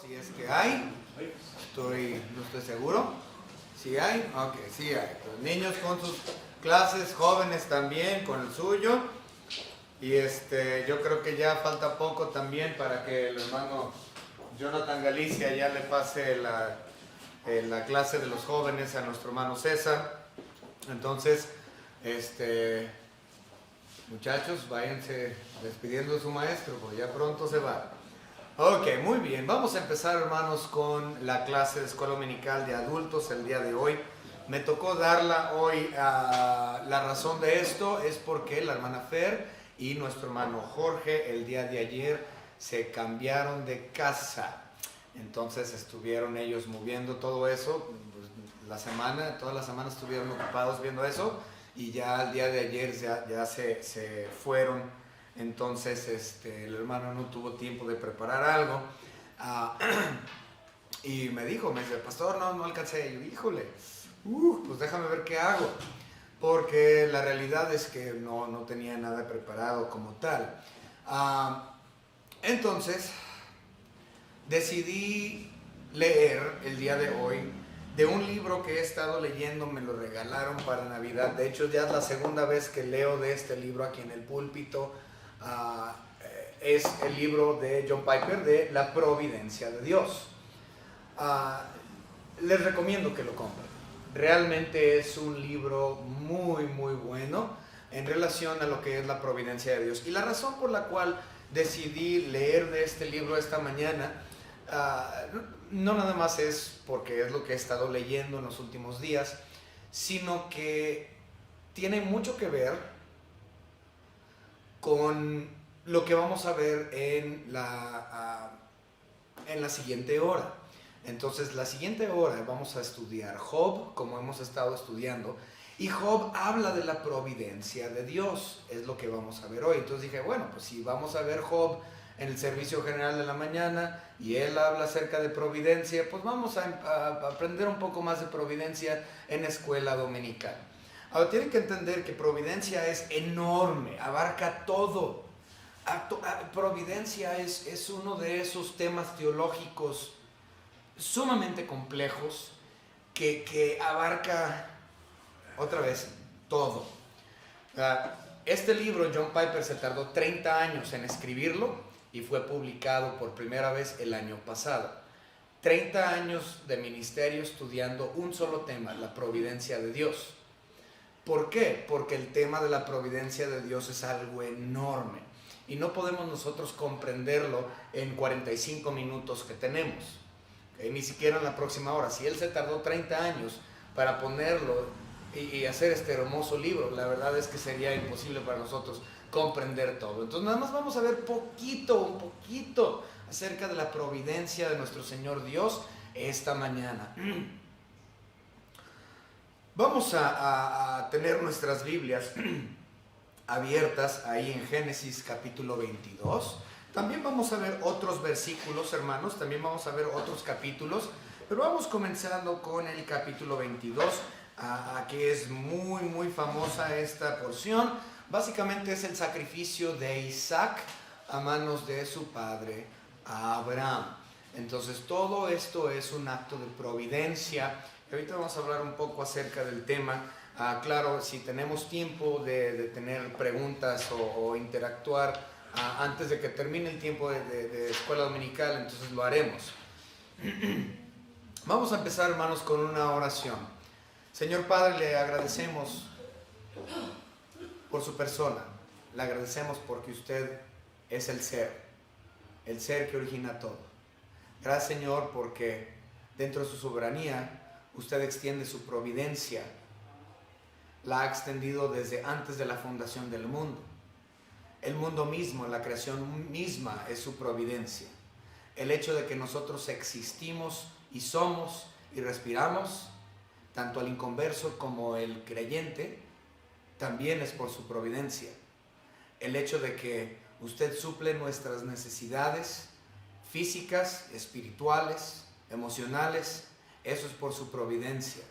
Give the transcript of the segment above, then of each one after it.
Si es que hay, no estoy seguro. ¿Sí hay? Ok, sí hay. Los niños con sus clases, jóvenes también con el suyo. Y yo creo que ya falta poco también para que el hermano Jonathan Galicia ya le pase la clase de los jóvenes a nuestro hermano César. Entonces, muchachos, váyanse despidiendo de su maestro, porque ya pronto se va. Ok, muy bien. Vamos a empezar, hermanos, con la clase de escuela dominical de adultos el día de hoy. Me tocó darla hoy. La razón de esto es porque la hermana Fer y nuestro hermano Jorge el día de ayer se cambiaron de casa. Entonces estuvieron ellos moviendo todo eso. Toda la semana estuvieron ocupados viendo eso. Y ya el día de ayer ya se fueron. Entonces el hermano no tuvo tiempo de preparar algo. Y me dice, pastor, no alcancé. Y yo, híjole, pues déjame ver qué hago. Porque la realidad es que no tenía nada preparado como tal. Entonces, decidí leer el día de hoy de un libro que he estado leyendo. Me lo regalaron para Navidad. De hecho, ya es la segunda vez que leo de este libro aquí en el púlpito. Es el libro de John Piper de La Providencia de Dios. Les recomiendo que lo compren. Realmente es un libro muy muy bueno en relación a lo que es la providencia de Dios. Y la razón por la cual decidí leer de este libro esta mañana, no nada más es porque es lo que he estado leyendo en los últimos días, sino que tiene mucho que ver con lo que vamos a ver en la siguiente hora. Entonces, la siguiente hora vamos a estudiar Job, como hemos estado estudiando, y Job habla de la providencia de Dios, es lo que vamos a ver hoy. Entonces dije, bueno, pues si vamos a ver Job en el servicio general de la mañana, y él habla acerca de providencia, pues vamos a aprender un poco más de providencia en escuela dominical. Ahora, tienen que entender que providencia es enorme, abarca todo. Providencia es uno de esos temas teológicos sumamente complejos que abarca, otra vez, todo. Este libro, John Piper se tardó 30 años en escribirlo y fue publicado por primera vez el año pasado. 30 años de ministerio estudiando un solo tema, la providencia de Dios. ¿Por qué? Porque el tema de la providencia de Dios es algo enorme y no podemos nosotros comprenderlo en 45 minutos que tenemos, ni siquiera en la próxima hora. Si él se tardó 30 años para ponerlo y hacer este hermoso libro, la verdad es que sería imposible para nosotros comprender todo. Entonces nada más vamos a ver un poquito acerca de la providencia de nuestro Señor Dios esta mañana. Vamos a tener nuestras Biblias abiertas ahí en Génesis capítulo 22. También vamos a ver otros versículos, hermanos, también vamos a ver otros capítulos, pero vamos comenzando con el capítulo 22, que es muy muy famosa esta porción. Básicamente es el sacrificio de Isaac a manos de su padre Abraham. Entonces todo esto es un acto de providencia. Ahorita vamos a hablar un poco acerca del tema. Claro, si tenemos tiempo de tener preguntas o interactuar antes de que termine el tiempo de escuela dominical, entonces lo haremos. Vamos a empezar, hermanos, con una oración. Señor Padre, le agradecemos por su persona. Le agradecemos porque usted es el ser que origina todo. Gracias, Señor, porque dentro de su soberanía usted extiende su providencia. La ha extendido desde antes de la fundación del mundo. El mundo mismo, la creación misma es su providencia. El hecho de que nosotros existimos y somos y respiramos, tanto el inconverso como el creyente, también es por su providencia. El hecho de que usted suple nuestras necesidades físicas, espirituales, emocionales, eso es por su providencia.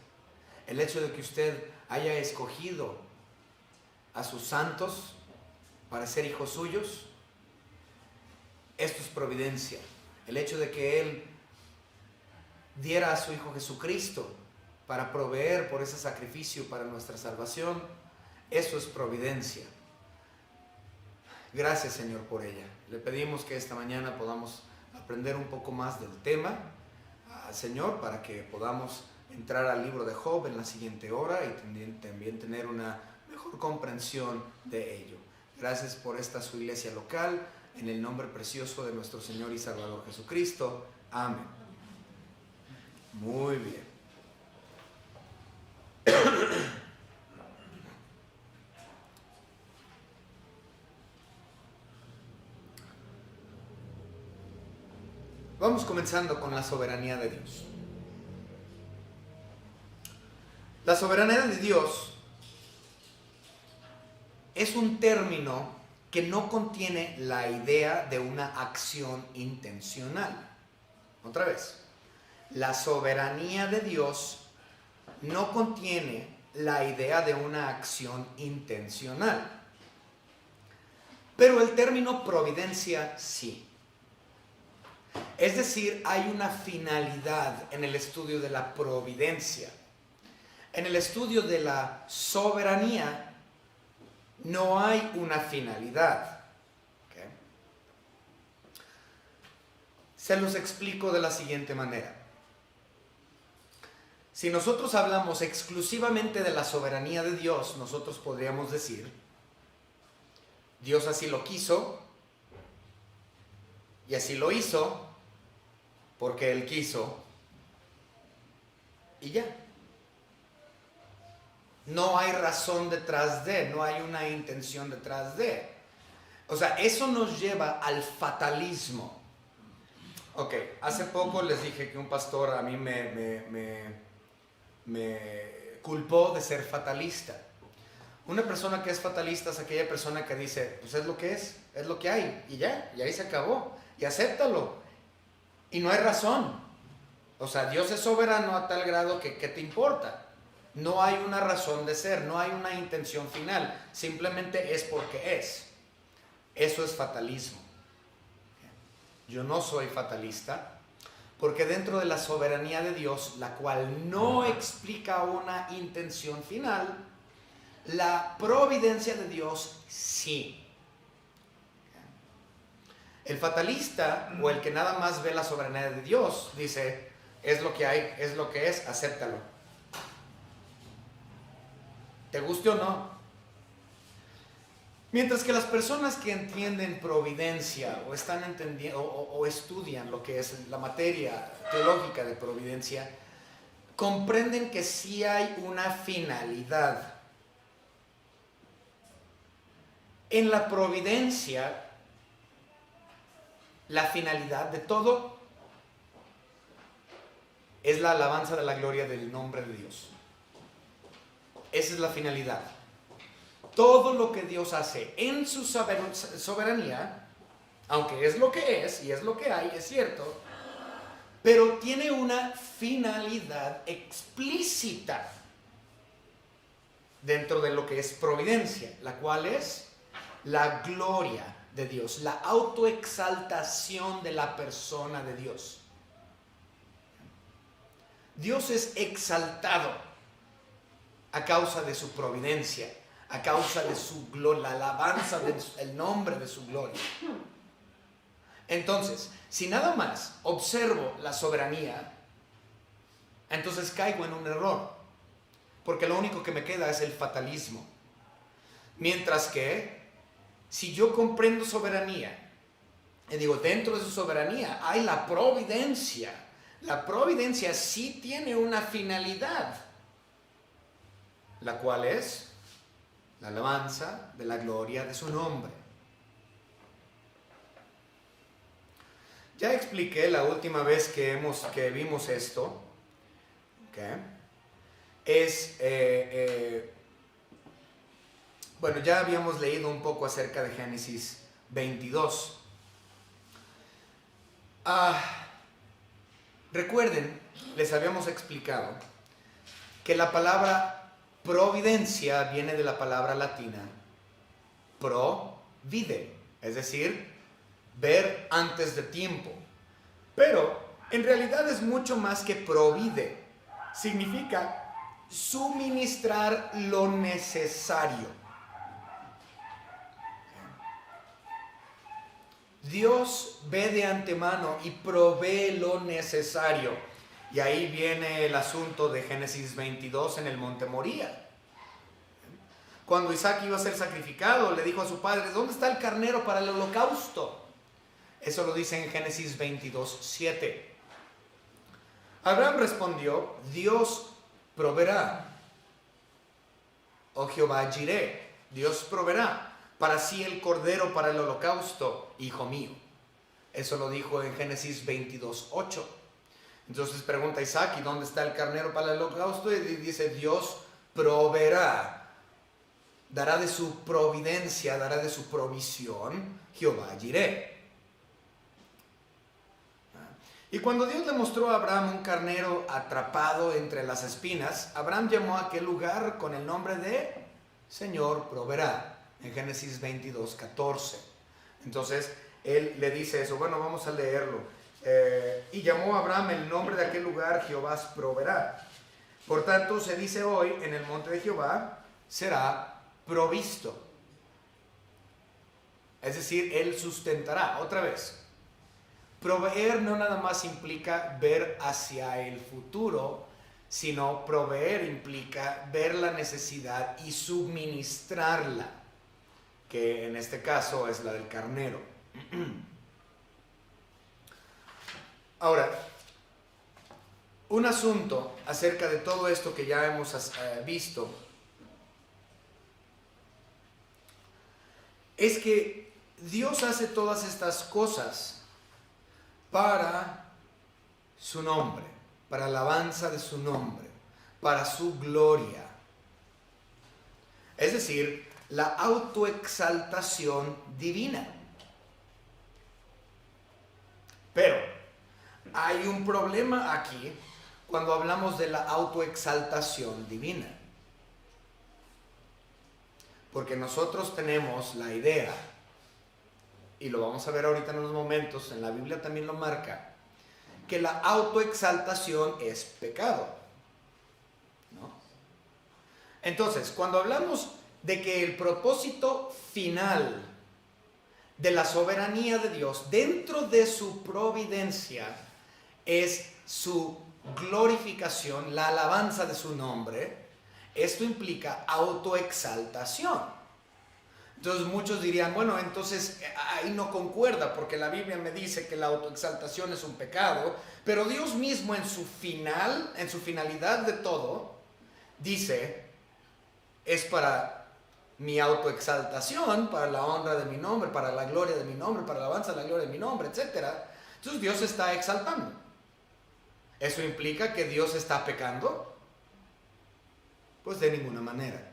El hecho de que usted haya escogido a sus santos para ser hijos suyos, esto es providencia. El hecho de que Él diera a su Hijo Jesucristo para proveer por ese sacrificio para nuestra salvación. Eso es providencia. Gracias, Señor, por ella. Le pedimos que esta mañana podamos aprender un poco más del tema, Señor, para que podamos entrar al libro de Job en la siguiente hora y también tener una mejor comprensión de ello. Gracias por esta su iglesia local, en el nombre precioso de nuestro Señor y Salvador Jesucristo. Amén. Muy bien. Vamos comenzando con la soberanía de Dios. La soberanía de Dios es un término que no contiene la idea de una acción intencional. Otra vez, la soberanía de Dios no contiene la idea de una acción intencional. Pero el término providencia sí. Es decir, hay una finalidad en el estudio de la providencia. En el estudio de la soberanía no hay una finalidad. ¿Okay? Se los explico de la siguiente manera. Si nosotros hablamos exclusivamente de la soberanía de Dios, nosotros podríamos decir, Dios así lo quiso y así lo hizo porque Él quiso y ya. No hay razón detrás de, no hay una intención detrás de. O sea, eso nos lleva al fatalismo. Ok, hace poco les dije que un pastor a mí me culpó de ser fatalista. Una persona que es fatalista es aquella persona que dice, pues es lo que es lo que hay, y ya, y ahí se acabó, y acéptalo, y no hay razón. O sea, Dios es soberano a tal grado que ¿qué te importa? No hay una razón de ser, no hay una intención final, simplemente es porque es. Eso es fatalismo. Yo no soy fatalista, porque dentro de la soberanía de Dios, la cual no explica una intención final, la providencia de Dios sí. El fatalista o el que nada más ve la soberanía de Dios dice, es lo que hay, es lo que es, acéptalo. ¿Te guste o no? Mientras que las personas que entienden providencia o están entendiendo o estudian lo que es la materia teológica de providencia, comprenden que sí hay una finalidad. En la providencia, la finalidad de todo es la alabanza de la gloria del nombre de Dios. Esa es la finalidad. Todo lo que Dios hace en su soberanía, aunque es lo que es y es lo que hay, es cierto, pero tiene una finalidad explícita dentro de lo que es providencia, la cual es la gloria de Dios, la autoexaltación de la persona de Dios. Dios es exaltado a causa de su providencia, a causa de su gloria, la alabanza del nombre de su gloria. Entonces, si nada más observo la soberanía, entonces caigo en un error, porque lo único que me queda es el fatalismo. Mientras que, si yo comprendo soberanía, y digo, dentro de su soberanía hay la providencia. La providencia sí tiene una finalidad, la cual es la alabanza de la gloria de su nombre. Ya expliqué la última vez que vimos esto, ¿okay? Bueno, ya habíamos leído un poco acerca de Génesis 22. Recuerden, les habíamos explicado que la palabra providencia viene de la palabra latina provide, es decir, ver antes de tiempo. Pero En realidad es mucho más que provide. Significa suministrar lo necesario. Dios ve de antemano y provee lo necesario. Y ahí viene el asunto de Génesis 22 en el monte Moría. Cuando Isaac iba a ser sacrificado, le dijo a su padre: ¿dónde está el carnero para el holocausto? Eso lo dice en Génesis 22, 7. Abraham respondió: Dios proveerá. Oh Jehová Jireh, Dios proveerá para sí el cordero para el holocausto, hijo mío. Eso lo dijo en Génesis 22, 8. Entonces pregunta Isaac: ¿y dónde está el carnero para el holocausto? Y dice: Dios proveerá. Dará de su providencia, dará de su provisión, Jehová Jireh. Y cuando Dios le mostró a Abraham un carnero atrapado entre las espinas, Abraham llamó a aquel lugar con el nombre de Señor proveerá, en Génesis 22, 14. Entonces, él le dice eso. Bueno, vamos a leerlo. Y llamó a Abraham el nombre de aquel lugar, Jehová proveerá. Por tanto, se dice hoy, en el monte de Jehová será provisto. Es decir, él sustentará. Otra vez. Proveer no nada más implica ver hacia el futuro, sino proveer implica ver la necesidad y suministrarla, que en este caso es la del carnero. Ahora, un asunto acerca de todo esto que ya hemos visto es que Dios hace todas estas cosas para su nombre, para alabanza de su nombre, para su gloria. Es decir, la autoexaltación divina. Pero hay un problema aquí cuando hablamos de la autoexaltación divina. Porque nosotros tenemos la idea, y lo vamos a ver ahorita en unos momentos, en la Biblia también lo marca, que la autoexaltación es pecado, ¿no? Entonces, cuando hablamos de que el propósito final de la soberanía de Dios dentro de su providencia es su glorificación, la alabanza de su nombre, esto implica autoexaltación. Entonces muchos dirían: bueno, entonces ahí no concuerda, porque la Biblia me dice que la autoexaltación es un pecado, pero Dios mismo en su finalidad de todo, dice: es para mi autoexaltación, para la honra de mi nombre, para la gloria de mi nombre, para la alabanza de la gloria de mi nombre, etc. Entonces Dios está exaltando. ¿Eso implica que Dios está pecando? Pues de ninguna manera.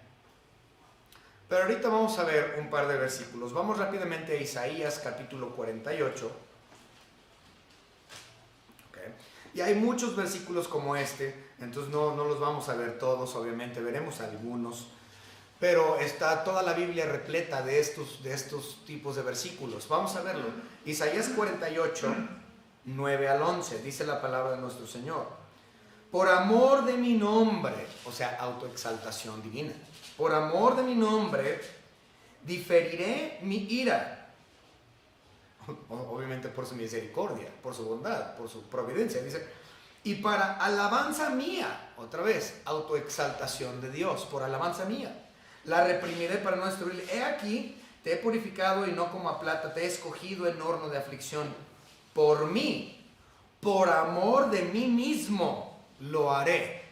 Pero ahorita vamos a ver un par de versículos. Vamos rápidamente a Isaías capítulo 48. Okay. Y hay muchos versículos como este, entonces no los vamos a ver todos, obviamente veremos algunos. Pero está toda la Biblia repleta de estos tipos de versículos. Vamos a verlo. Isaías 48, 9 al 11, dice la palabra de nuestro Señor: por amor de mi nombre, o sea, autoexaltación divina, por amor de mi nombre, diferiré mi ira. Obviamente por su misericordia, por su bondad, por su providencia. Dice: y para alabanza mía, otra vez, autoexaltación de Dios, por alabanza mía, la reprimiré para no destruirle. He aquí, te he purificado y no como a plata, te he escogido en horno de aflicción. Por mí, por amor de mí mismo, lo haré.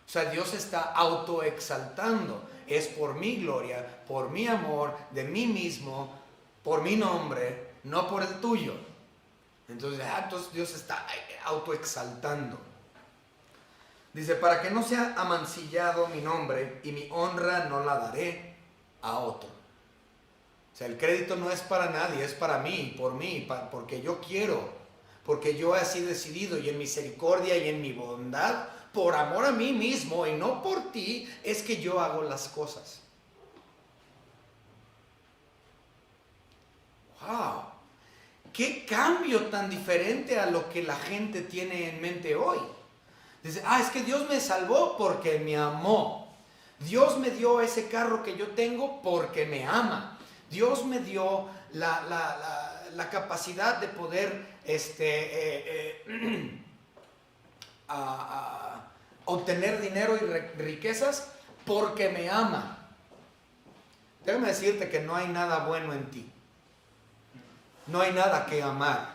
O sea, Dios está autoexaltando. Es por mi gloria, por mi amor, de mí mismo, por mi nombre, no por el tuyo. Entonces Dios está autoexaltando. Dice: para que no sea amancillado mi nombre, y mi honra no la daré a otro. O sea, el crédito no es para nadie, es para mí, porque yo quiero, porque yo he así decidido, y en misericordia y en mi bondad, por amor a mí mismo y no por ti, es que yo hago las cosas. ¡Wow! qué cambio tan diferente a lo que la gente tiene en mente hoy. Dice, es que Dios me salvó porque me amó. Dios me dio ese carro que yo tengo porque me ama. Dios me dio la capacidad de poder obtener dinero y riquezas porque me ama. Déjame decirte que no hay nada bueno en ti. No hay nada que amar.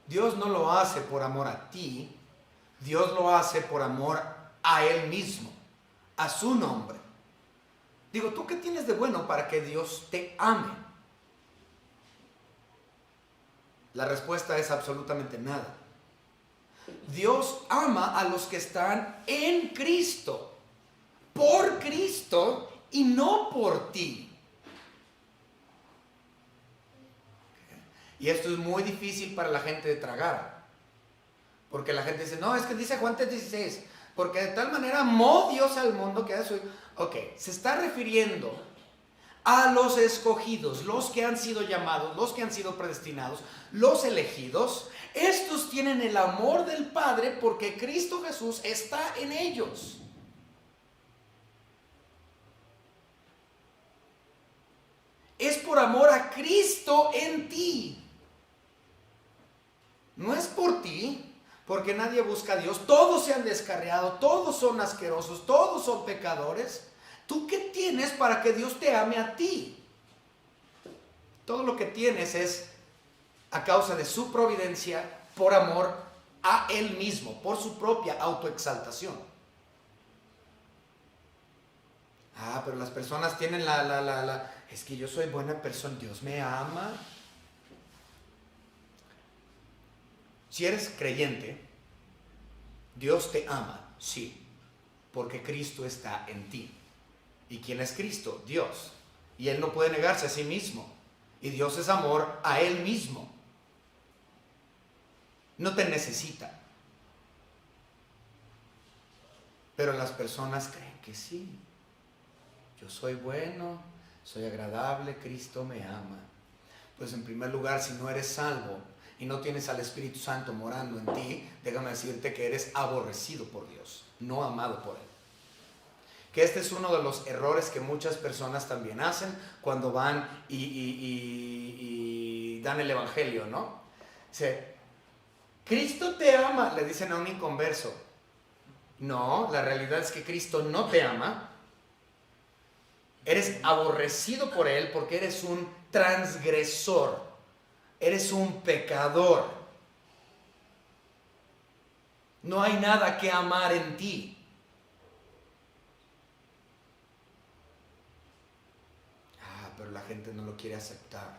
Dios no lo hace por amor a ti. Dios lo hace por amor a Él mismo, a su nombre. Digo, ¿tú qué tienes de bueno para que Dios te ame? La respuesta es absolutamente nada. Dios ama a los que están en Cristo, por Cristo y no por ti. Y esto es muy difícil para la gente de tragar. Porque la gente dice, no, es que dice Juan 3:16, porque de tal manera amó Dios al mundo que eso. Ok, se está refiriendo a los escogidos, los que han sido llamados, los que han sido predestinados, los elegidos. Estos tienen el amor del Padre porque Cristo Jesús está en ellos. Es por amor a Cristo en ti. No es por ti, porque nadie busca a Dios. Todos se han descarriado, todos son asquerosos, todos son pecadores. ¿Tú qué tienes para que Dios te ame a ti? Todo lo que tienes es a causa de su providencia, por amor a Él mismo, por su propia autoexaltación. Pero las personas tienen es que yo soy buena persona, Dios me ama. Si eres creyente, Dios te ama, sí, porque Cristo está en ti. ¿Y quién es Cristo? Dios. Y Él no puede negarse a sí mismo. Y Dios es amor a Él mismo. No te necesita. Pero las personas creen que sí. Yo soy bueno, soy agradable, Cristo me ama. Pues en primer lugar, si no eres salvo y no tienes al Espíritu Santo morando en ti, déjame decirte que eres aborrecido por Dios, no amado por Él. Que este es uno de los errores que muchas personas también hacen cuando van y dan el evangelio, ¿no? Dice, Cristo te ama, le dicen a un inconverso. No, la realidad es que Cristo no te ama. Eres aborrecido por Él porque eres un transgresor. Eres un pecador. No hay nada que amar en ti. Pero la gente no lo quiere aceptar.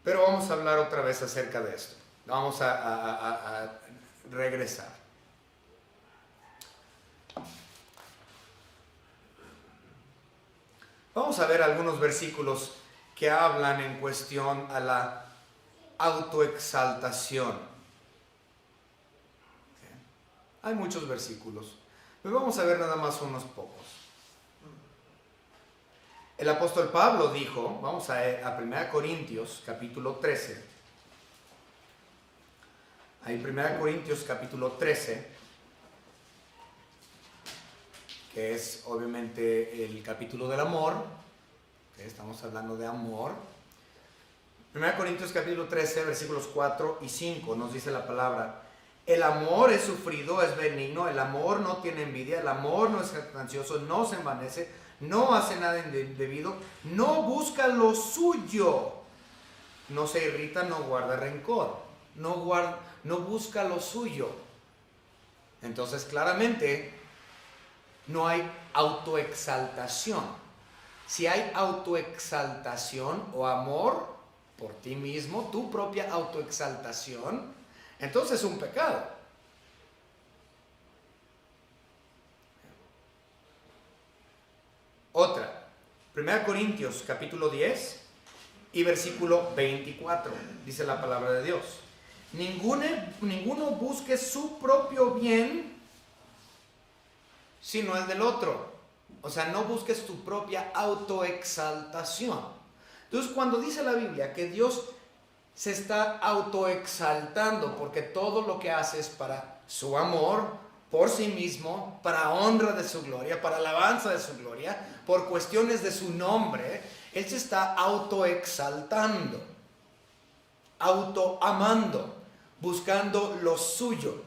Pero vamos a hablar otra vez acerca de esto. Vamos a regresar. Vamos a ver algunos versículos que hablan en cuestión a la autoexaltación. ¿Okay? Hay muchos versículos, pero vamos a ver nada más unos pocos. El apóstol Pablo dijo, vamos a 1 Corintios capítulo 13. Ahí 1 Corintios capítulo 13, que es obviamente el capítulo del amor. ¿Okay? Estamos hablando de amor. 1 Corintios capítulo 13, versículos 4 y 5 nos dice la palabra: el amor es sufrido, es benigno, el amor no tiene envidia, el amor no es jactancioso, no se envanece, no hace nada indebido, no busca lo suyo, no se irrita, no guarda rencor, no busca lo suyo. Entonces claramente no hay autoexaltación. Si hay autoexaltación o amor por ti mismo, tu propia autoexaltación, entonces es un pecado. Otra, 1 Corintios capítulo 10 y versículo 24, dice la palabra de Dios: ninguno busque su propio bien, sino el del otro. O sea, no busques tu propia autoexaltación. Entonces, cuando dice la Biblia que Dios se está autoexaltando porque todo lo que hace es para su amor, por sí mismo, para honra de su gloria, para alabanza de su gloria, por cuestiones de su nombre, Él se está autoexaltando, autoamando, buscando lo suyo.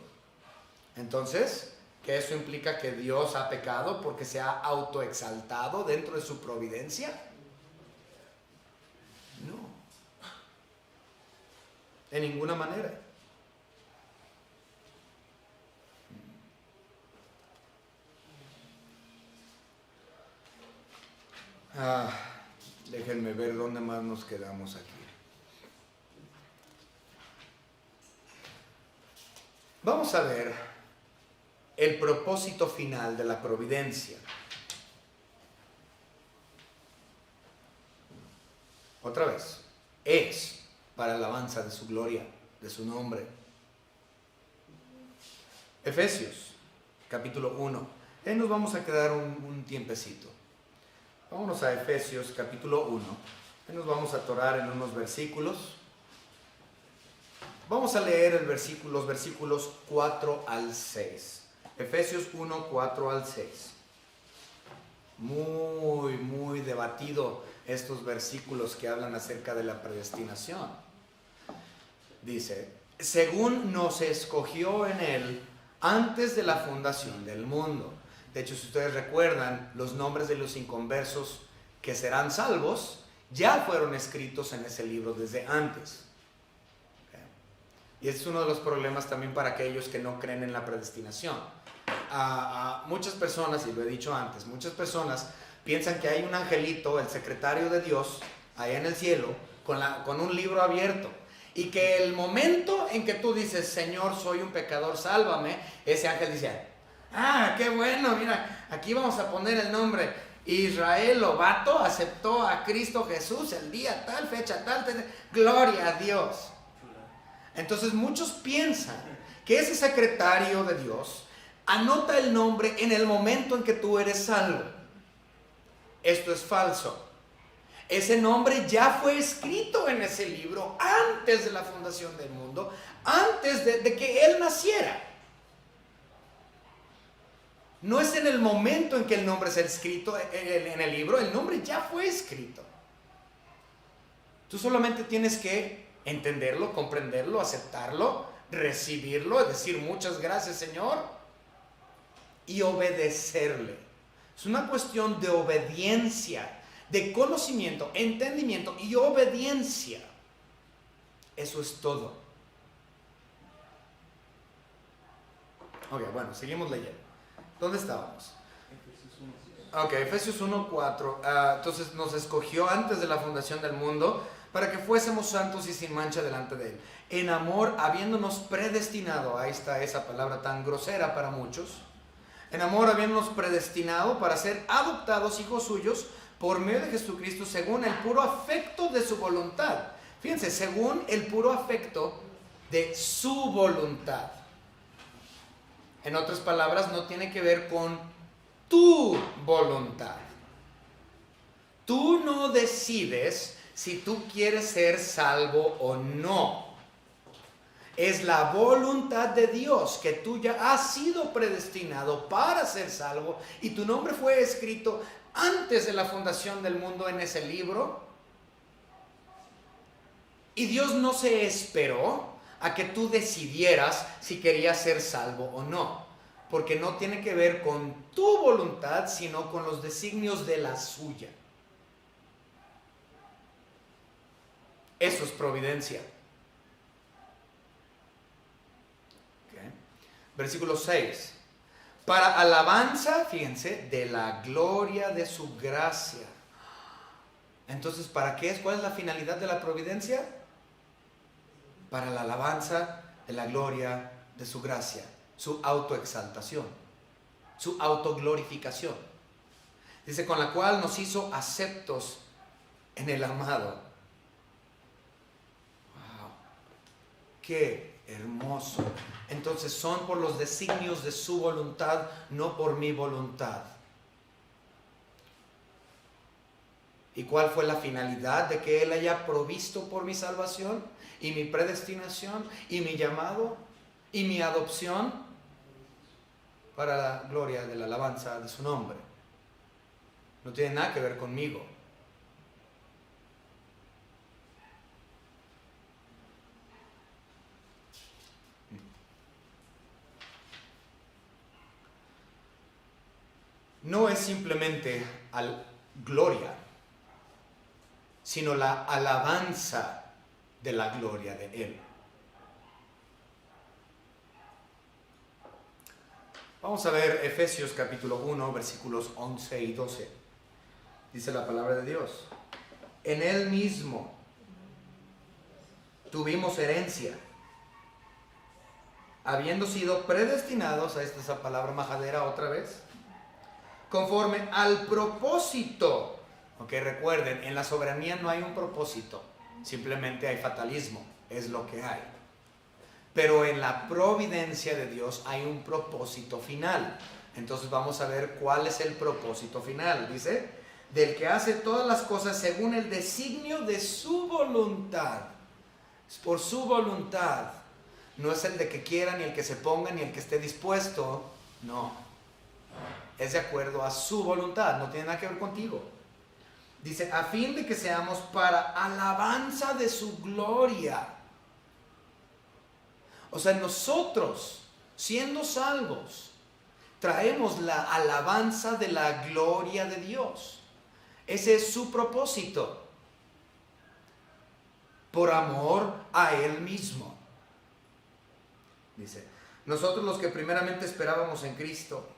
Entonces, ¿que eso implica que Dios ha pecado porque se ha autoexaltado dentro de su providencia? No, en ninguna manera. Déjenme ver dónde más nos quedamos aquí. Vamos a ver el propósito final de la providencia. Otra vez, es para alabanza de su gloria, de su nombre. Efesios, capítulo 1. Ahí nos vamos a quedar un tiempecito. Vámonos a Efesios, capítulo 1. Ahí nos vamos a atorar en unos versículos. Vamos a leer los versículos 4 al 6. Efesios 1, 4 al 6. Muy debatido estos versículos que hablan acerca de la predestinación. Dice, según nos escogió en Él antes de la fundación del mundo. De hecho, si ustedes recuerdan, los nombres de los inconversos que serán salvos ya fueron escritos en ese libro desde antes. Y es uno de los problemas también para aquellos que no creen en la predestinación. Muchas personas, y lo he dicho antes, muchas personas piensan que hay un angelito, el secretario de Dios, allá en el cielo, con un libro abierto. Y que el momento en que tú dices, Señor, soy un pecador, sálvame, ese ángel dice, qué bueno, mira, aquí vamos a poner el nombre. Israel Lobato aceptó a Cristo Jesús el día tal, fecha tal, gloria a Dios. Entonces muchos piensan que ese secretario de Dios anota el nombre en el momento en que tú eres salvo. Esto es falso. Ese nombre ya fue escrito en ese libro antes de la fundación del mundo, antes de que Él naciera. No es en el momento en que el nombre sea escrito en el libro, el nombre ya fue escrito. Tú solamente tienes que entenderlo, comprenderlo, aceptarlo, recibirlo, es decir, muchas gracias, Señor, y obedecerle. Es una cuestión de obediencia, de conocimiento, entendimiento y obediencia. Eso es todo. Ok, bueno, seguimos leyendo. ¿Dónde estábamos? Ok, Efesios 1, 4. Entonces nos escogió antes de la fundación del mundo para que fuésemos santos y sin mancha delante de Él. En amor, habiéndonos predestinado, ahí está esa palabra tan grosera para muchos. En amor, habiéndonos predestinado para ser adoptados hijos suyos por medio de Jesucristo, según el puro afecto de su voluntad. Fíjense, según el puro afecto de su voluntad. En otras palabras, no tiene que ver con tu voluntad. Tú no decides si tú quieres ser salvo o no. Es la voluntad de Dios que tú ya has sido predestinado para ser salvo y tu nombre fue escrito antes de la fundación del mundo en ese libro. Y Dios no se esperó a que tú decidieras si querías ser salvo o no, porque no tiene que ver con tu voluntad, sino con los designios de la suya. Eso es providencia. Okay. Versículo 6. Para alabanza, fíjense, de la gloria de su gracia. Entonces, ¿para qué es? ¿Cuál es la finalidad de la providencia? Para la alabanza de la gloria de su gracia, su autoexaltación, su autoglorificación. Dice, con la cual nos hizo aceptos en el amado. Wow, qué hermoso. Entonces son por los designios de su voluntad, no por mi voluntad. ¿Y cuál fue la finalidad de que Él haya provisto por mi salvación y mi predestinación y mi llamado y mi adopción? Para la gloria de la alabanza de su nombre. No tiene nada que ver conmigo. No es simplemente gloria, sino la alabanza de la gloria de Él. Vamos a ver Efesios capítulo 1, versículos 11 y 12. Dice la palabra de Dios: en Él mismo tuvimos herencia, habiendo sido predestinados, a esta esa palabra majadera otra vez, conforme al propósito. Ok, recuerden, en la soberanía no hay un propósito, simplemente hay fatalismo, es lo que hay. Pero en la providencia de Dios hay un propósito final. Entonces vamos a ver cuál es el propósito final. Dice, del que hace todas las cosas según el designio de su voluntad. Es por su voluntad. No es el de que quiera, ni el que se ponga, ni el que esté dispuesto. No. Es de acuerdo a su voluntad. No tiene nada que ver contigo. Dice, a fin de que seamos para alabanza de su gloria. O sea, nosotros, siendo salvos, traemos la alabanza de la gloria de Dios. Ese es su propósito. Por amor a Él mismo. Dice, nosotros los que primeramente esperábamos en Cristo.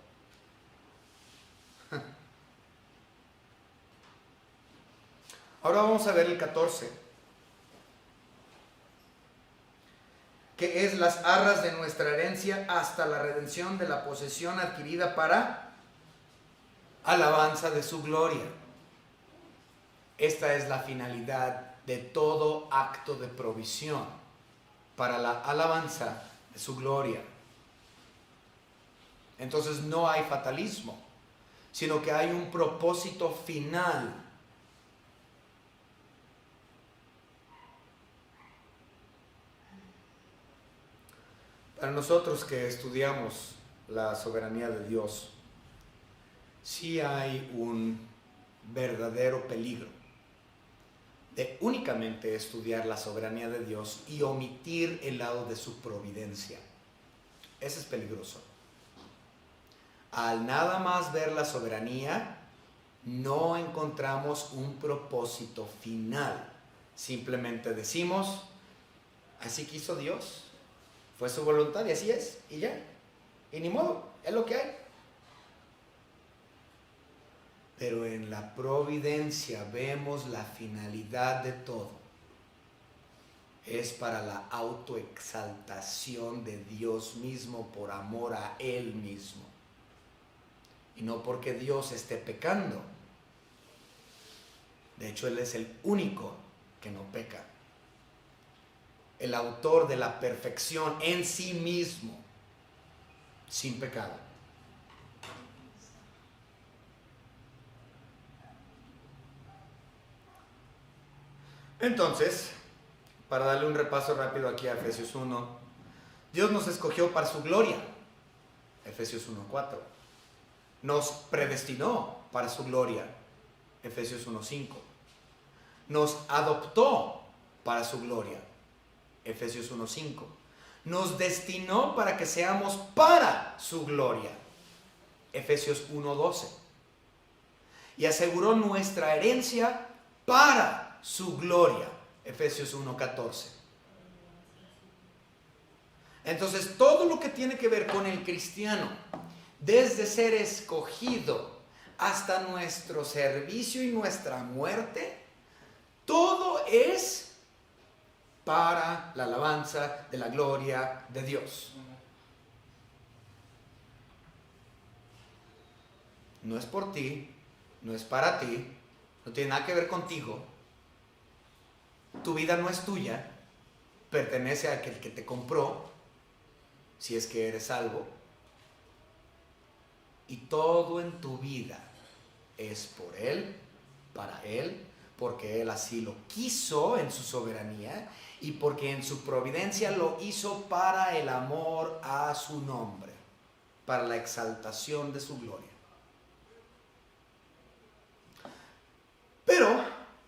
Ahora vamos a ver el 14. Que es las arras de nuestra herencia hasta la redención de la posesión adquirida para alabanza de su gloria. Esta es la finalidad de todo acto de provisión, para la alabanza de su gloria. Entonces no hay fatalismo, sino que hay un propósito final. Para nosotros que estudiamos la soberanía de Dios, sí hay un verdadero peligro de únicamente estudiar la soberanía de Dios y omitir el lado de su providencia. Ese es peligroso. Al nada más ver la soberanía, no encontramos un propósito final. Simplemente decimos, así quiso Dios. Fue su voluntad y así es, y ya. Y ni modo, es lo que hay. Pero en la providencia vemos la finalidad de todo. Es para la autoexaltación de Dios mismo por amor a Él mismo. Y no porque Dios esté pecando. De hecho, Él es el único que no peca. El autor de la perfección en sí mismo, sin pecado. Entonces, para darle un repaso rápido aquí a Efesios 1, Dios nos escogió para su gloria, Efesios 1:4. Nos predestinó para su gloria, Efesios 1:5. Nos adoptó para su gloria, Efesios 1:5. Nos destinó para que seamos para su gloria, Efesios 1:12. Y aseguró nuestra herencia para su gloria, Efesios 1:14. Entonces, todo lo que tiene que ver con el cristiano, desde ser escogido hasta nuestro servicio y nuestra muerte, todo es para la alabanza de la gloria de Dios. No es por ti, no es para ti, no tiene nada que ver contigo. Tu vida no es tuya, pertenece a aquel que te compró, si es que eres salvo. Y todo en tu vida es por Él, para Él porque Él así lo quiso en su soberanía y porque en su providencia lo hizo para el amor a su nombre, para la exaltación de su gloria. Pero,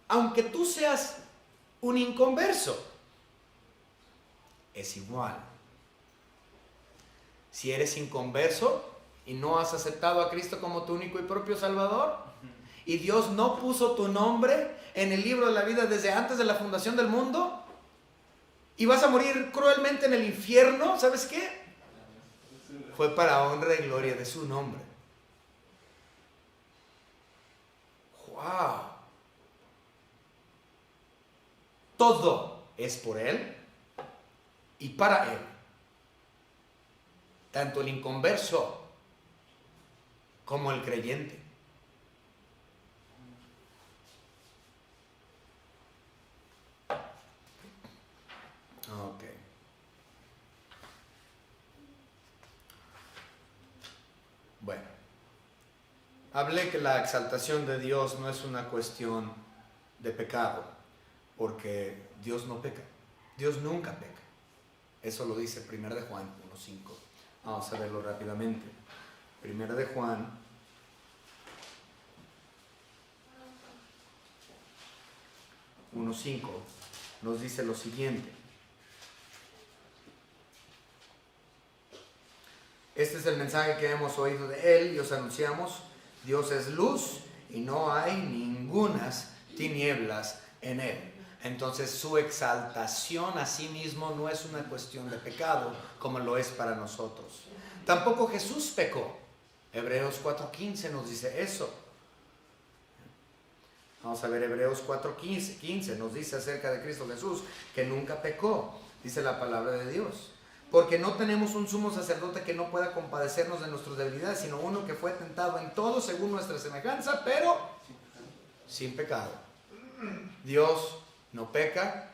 aunque tú seas un inconverso, es igual. Si eres inconverso y no has aceptado a Cristo como tu único y propio Salvador, y Dios no puso tu nombre en el libro de la vida desde antes de la fundación del mundo, y vas a morir cruelmente en el infierno, ¿sabes qué? Fue para honra y gloria de su nombre. ¡Wow! Todo es por Él y para Él. Tanto el inconverso como el creyente. Ok. Bueno, hablé que la exaltación de Dios no es una cuestión de pecado, porque Dios no peca. Dios nunca peca. Eso lo dice 1 de Juan 1:5. Vamos a verlo rápidamente. 1 de Juan 1:5 nos dice lo siguiente. Este es el mensaje que hemos oído de Él y os anunciamos: Dios es luz y no hay ningunas tinieblas en Él. Entonces su exaltación a sí mismo no es una cuestión de pecado como lo es para nosotros. Tampoco Jesús pecó. Hebreos 4:15 nos dice eso. Vamos a ver, Hebreos 4:15 nos dice acerca de Cristo Jesús que nunca pecó, dice la palabra de Dios. Porque no tenemos un sumo sacerdote que no pueda compadecernos de nuestras debilidades, sino uno que fue tentado en todo según nuestra semejanza, pero sin pecado. Dios no peca,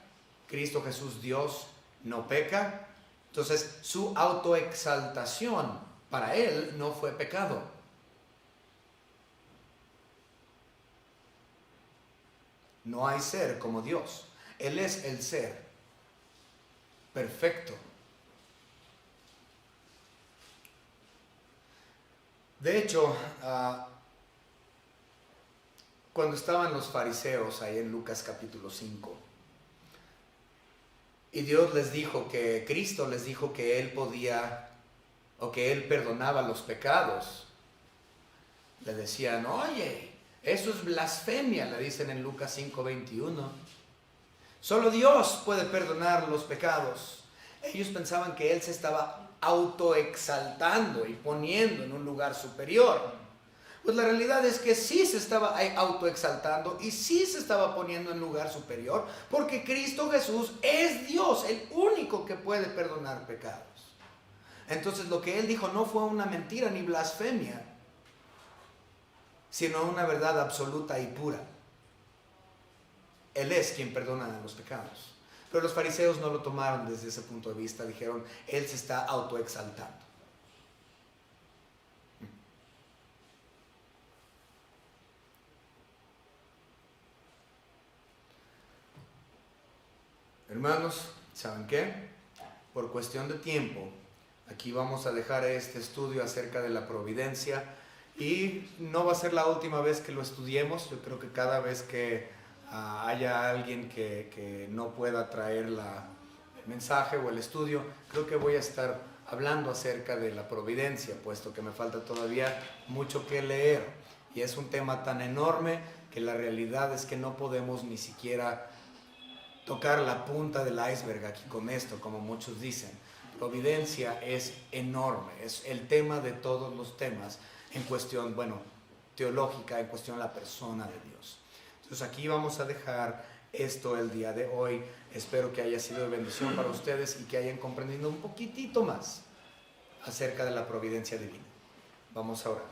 Cristo Jesús Dios no peca. Entonces su autoexaltación para Él no fue pecado. No hay ser como Dios. Él es el ser perfecto. De hecho, cuando estaban los fariseos ahí en Lucas capítulo 5, y Dios les dijo que, Cristo les dijo que Él podía, o que Él perdonaba los pecados, le decían: oye, eso es blasfemia, le dicen en Lucas 5:21. Solo Dios puede perdonar los pecados. Ellos pensaban que Él se estaba autoexaltando y poniendo en un lugar superior. Pues la realidad es que sí se estaba autoexaltando y sí se estaba poniendo en lugar superior, porque Cristo Jesús es Dios, el único que puede perdonar pecados. Entonces lo que Él dijo no fue una mentira ni blasfemia, sino una verdad absoluta y pura. Él es quien perdona los pecados. Pero los fariseos no lo tomaron desde ese punto de vista. Dijeron: Él se está autoexaltando. Hermanos, ¿saben qué? Por cuestión de tiempo, aquí vamos a dejar este estudio acerca de la providencia. Y no va a ser la última vez que lo estudiemos. Yo creo que cada vez que haya alguien que no pueda traer el mensaje o el estudio, creo que voy a estar hablando acerca de la providencia, puesto que me falta todavía mucho que leer. Y es un tema tan enorme que la realidad es que no podemos ni siquiera tocar la punta del iceberg aquí con esto, como muchos dicen. Providencia es enorme, es el tema de todos los temas en cuestión, teológica, en cuestión de la persona de Dios. Entonces aquí vamos a dejar esto el día de hoy. Espero que haya sido de bendición para ustedes y que hayan comprendido un poquitito más acerca de la providencia divina. Vamos a orar.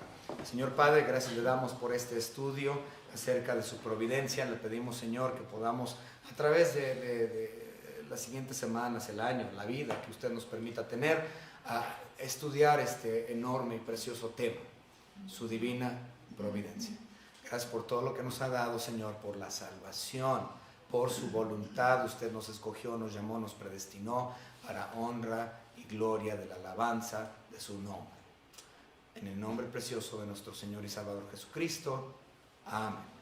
Señor Padre, gracias le damos por este estudio acerca de su providencia. Le pedimos, Señor, que podamos a través de las siguientes semanas, el año, la vida que usted nos permita tener, a estudiar este enorme y precioso tema, su divina providencia. Gracias por todo lo que nos ha dado, Señor, por la salvación, por su voluntad. Usted nos escogió, nos llamó, nos predestinó para honra y gloria de la alabanza de su nombre. En el nombre precioso de nuestro Señor y Salvador Jesucristo. Amén.